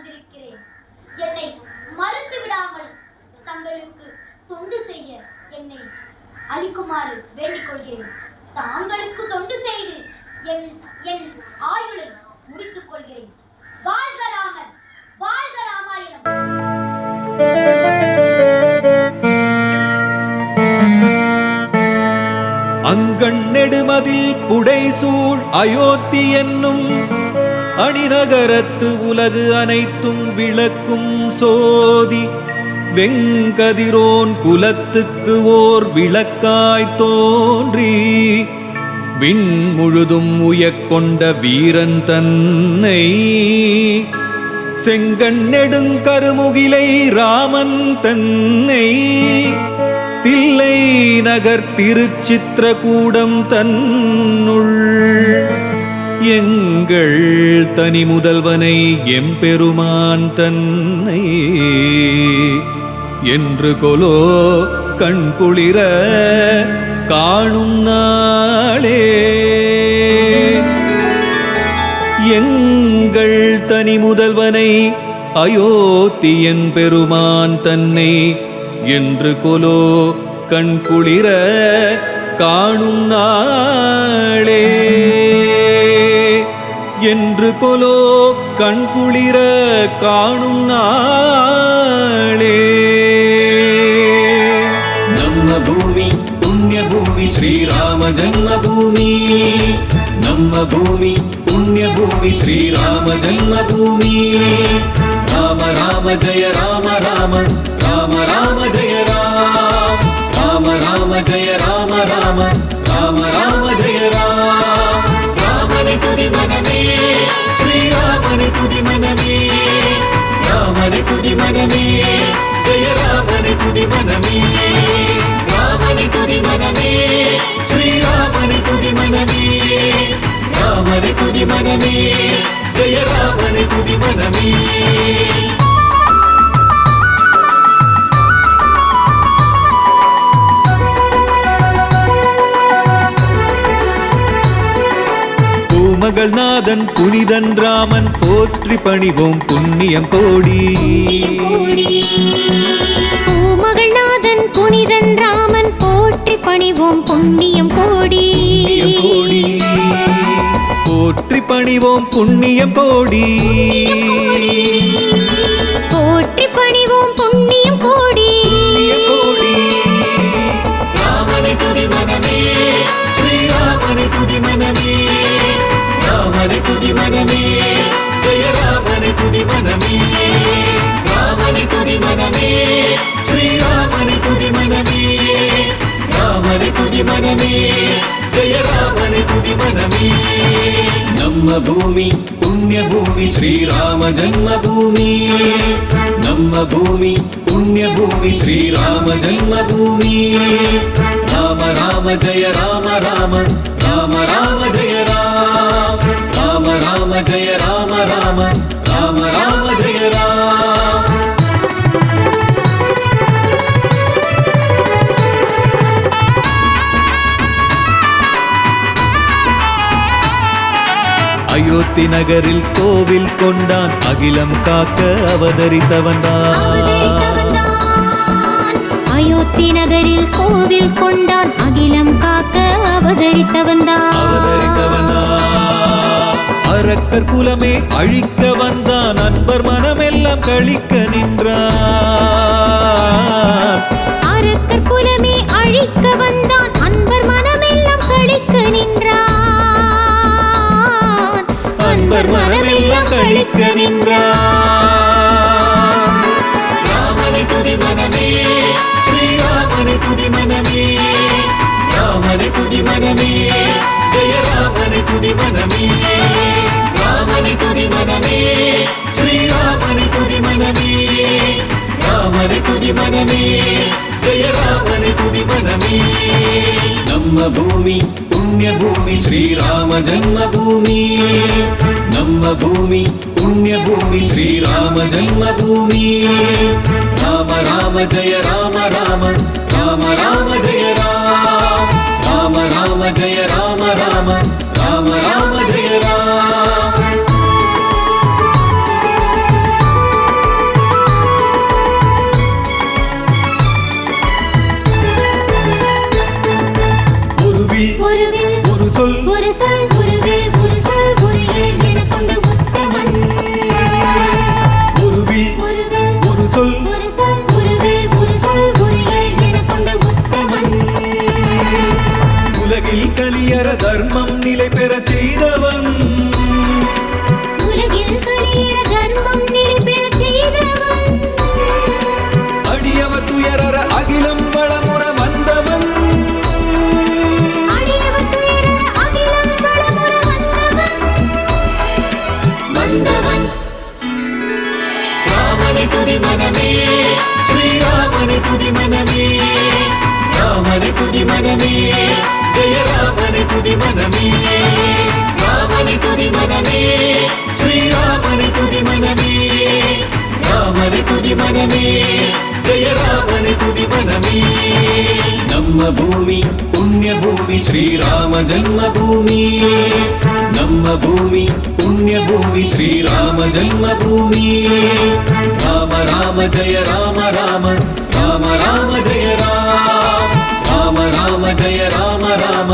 வந்திருக்கிறேன். என்னை மறுத்து விடாமல் தங்களுக்கு தொண்டு செய்ய என்னை அளிக்குமாறு வேண்டிக் கொள்கிறேன். தாங்களுக்கு தொண்டு செய்து என் ஆயுளை முடித்துக் கொள்கிறேன். வாழ்க ராமர், வாழ்க ராமாயணம். அங்கண் நெடுமதில் புடைசூழ் அயோத்தி என்னும் அணிநகரத்து உலகு அனைத்தும் விளக்கும் சோதி வெங்கதிரோன் குலத்துக்கு ஓர் விளக்காய் தோன்றி விண் முழுதும் உயக்கொண்ட வீரன் தன்னை செங்கண் நெடுங்கருமுகிலை ராமன் தன்னை தில்லை நகர் திருச்சித்திரகூடம் தன்னுள் எங்கள் தனி முதல்வனை எம்பெருமான் தன்னை என்று கொலோ கண்குளிர காணும் நாளே. எங்கள் தனி முதல்வனை அயோத்தி எம்பெருமான் தன்னை என்று கொலோ கண்குளிர காணும் நாளே. என்று கொலோ கண்குளிர காணும் நாளே. நம்ம பூமி புண்ணிய பூமி ஸ்ரீராம ஜன்மபூமி. நம்ம பூமி புண்ணிய பூமி ஸ்ரீராம ஜன்மபூமி. ராம ராம ஜெய ராம ராம ராம ராம ஜெய ராம ராம ராம ஜெய ராம ராம ராம ராம ஜெய ராம. ராமனை துதி மனமே ஸ்ரீராமனை துதி மனமே. ராமனை துதி மனமே ஜெய ராமனை துதி மனமே. ராமனை துதி மனமே ஸ்ரீராமனை துதி மனமே. ராமனை துதி மனமே ஜெய ராமனை துதி மனமே. பூமகள் நாதன் புனிதன் ராமன் போற்றி பணிவோம் புண்ணியம் கோடி. பூமகள் நாதன் புனிதன் ராமன் போற்றி பணிவோம் புண்ணியம் கோடி. போற்றி பணிவோம் புண்ணியம் கோடி. போற்றி பணிவோம் புண்ணியம் கோடி. ராமனை துதி மனமே ஸ்ரீராமனை துதி மனமே. ராமனை துதி மனமே ஜெய ராமனை துதி மனமே. ராமனை துதி மனமே ஸ்ரீராமனை துதி மனமே. ராமனை துதி மனமே ஜெய ராமனை துதி மனமே. நம்ம பூமி புண்ணிய பூமி ஸ்ரீராம ஜன்மபூமி. நம்ம பூமி புண்ணிய பூமி ஸ்ரீராம ஜன்மபூமி. ராம ராம ஜெய ராம ராம ராம ராம ஜெய ராம ராம ராம ஜெய ராம ராம ராம ராம ஜெய ராம. அயோத்தி நகரில் கோவில் கொண்டான் அகிலம் காக்க அவதரித்தவன் தான். அயோத்தி நகரில் கோவில் கொண்டான் அகிலம் காக்க அவதரித்தவன் தான். அரக்கர் குலமே அழிக்க வந்தான் அன்பர் மனமெல்லாம் கழிக்க நின்றான். அரக்கர் குலமே அழிக்க வந்தான் அன்பர் மனமெல்லாம் கழிக்க நின்றான். அன்பர் மனமெல்லாம் கழிக்க நின்றான். ராமனை துதி மனமே ஸ்ரீராமனை துதி மனமே. ராமனை துதி மனமே ஜெய ராமனை துதி மனமே. ராமனை துதி மனமே ஸ்ரீராமனை துதி மனமே. ராமனை துதி மனமே ஜெய ராமனை துதி மனமே. நம்ம பூமி புண்ணிய பூமி ஸ்ரீராம ஜன்மபூமி. நம்ம பூமி புண்ணிய பூமி ஸ்ரீராம ஜன்மபூமி. ராம ராம ஜெய ராம ராம ராம ராம ஜெய ராம ராம ராம ஜெய ராம ராம ராம ராம ஜெய ராம. ராமனை துதி மனமே ஸ்ரீராமனை துதி மனமே ராமனை துதி மனமே ஜெய ராமனை துதி மனமே ராமனை துதி மனமே ஸ்ரீராமனை துதி மனமே ராமனை துதி மனமே ஜெய ராமனை துதி மனமே ನಮ್ಮ ಭೂಮಿ ಪುಣ್ಯ ಭೂಮಿ ಶ್ರೀರಾಮ ಜನ್ಮಭೂಮಿ ನಮ್ಮ ಭೂಮಿ ಪುಣ್ಯ ಭೂಮಿ ಶ್ರೀರಾಮ ಜನ್ಮಭೂಮಿ ರಾಮ ರಾಮ ಜಯ ರಾಮ ರಾಮ ರಾಮ ರಾಮ ಜಯ ರಾಮ ರಾಮ ರಾಮ ಜಯ ರಾಮ ರಾಮ